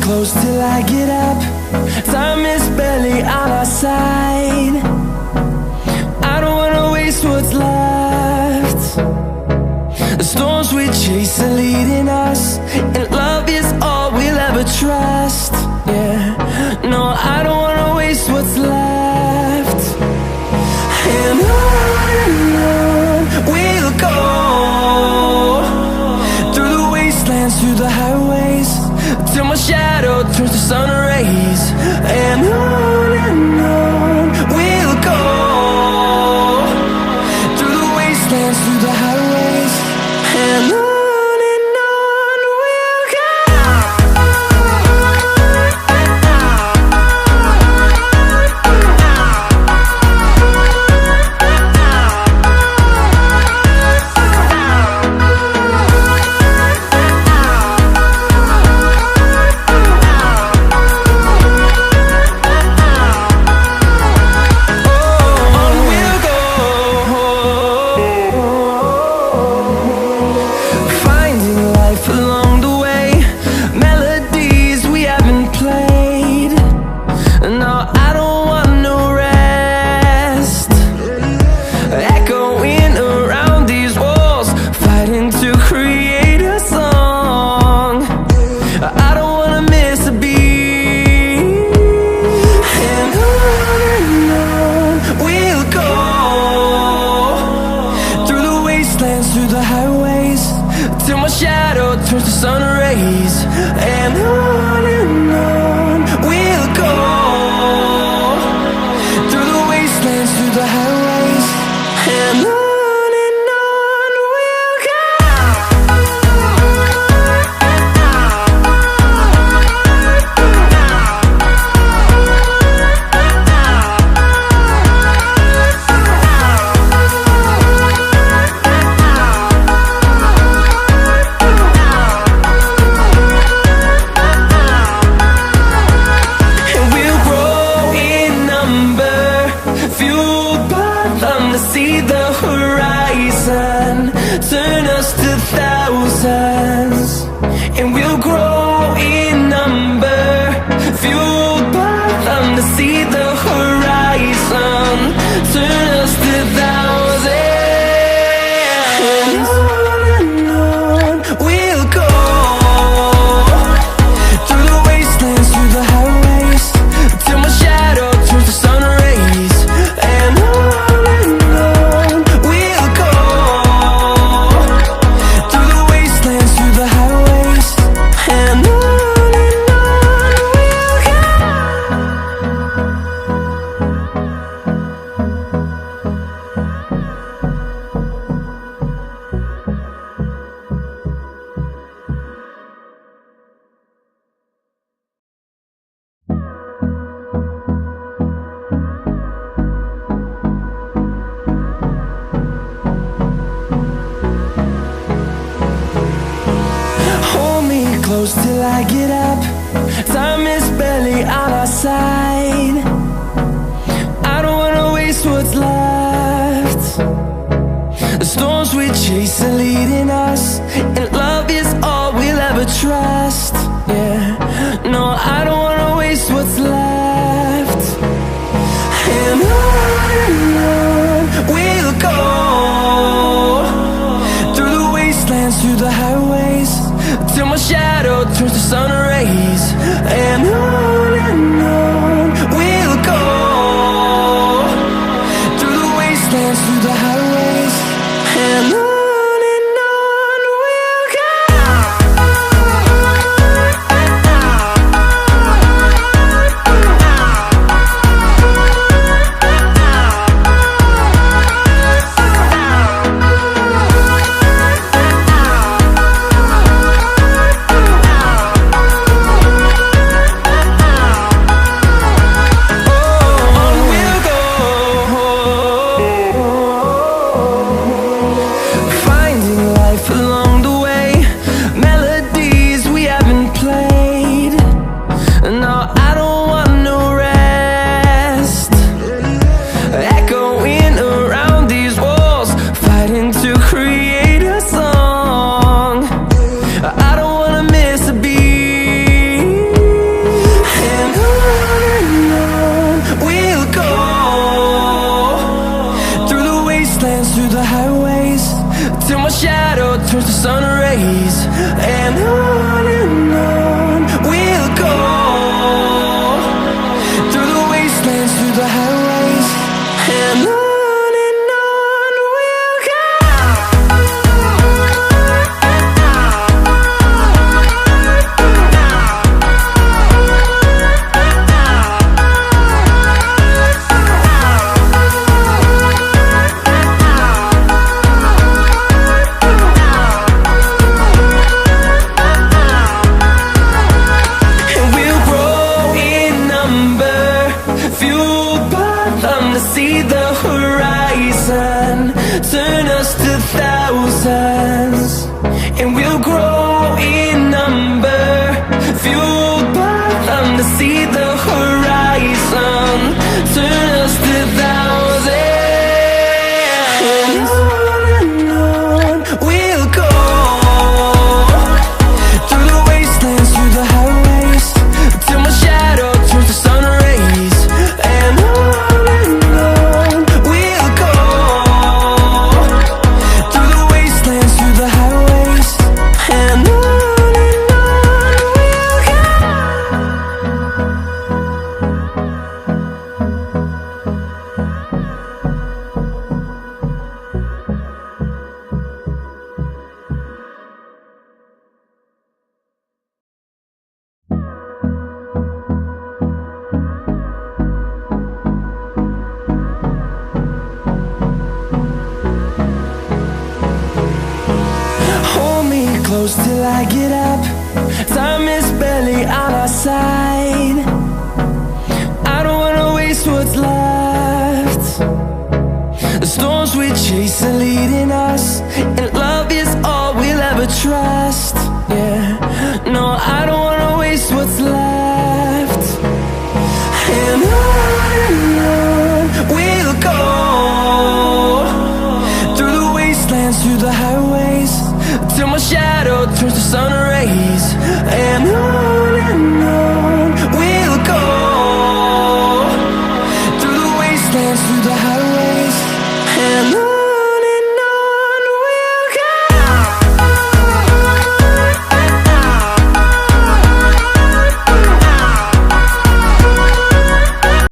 close till I get up. Time is barely on our side. I don't wanna waste what's left. The storms we chase are leading us, and love is all we'll ever trust. Yeah, no, I don't wanna waste what's left. And on we'll go, through the wastelands, through the highways, till my shadow turns to sun rays. And on we'll go, through the wastelands, through the highways, and on we'll go. Through the highways, till my shadow turns to sun rays. And on we'll go, through the wastelands, through the highways, and on we'll go. See the horizon turn us to thousands, and we'll grow in number, fueled by them. To see the horizon turn us to thousands, and on we'll go, through the wastelands, through the highways, till my shadow turns to sun rays. And close till I get up. Time is barely on our side. I don't wanna waste what's left. The storms we chase are leading us, and love is all we'll ever trust. Yeah, no, I don't wanna waste what's left. And on we'll go, through the wastelands, through the highways, till my shadow turns to sun rays. And on we'll go, through the wastelands, through the highways, and on we'll go. close till I get up. Time is barely on our side. I don't wanna waste what's left. The storms we chase are leading us, and love is all we'll ever trust. Yeah, no, I don't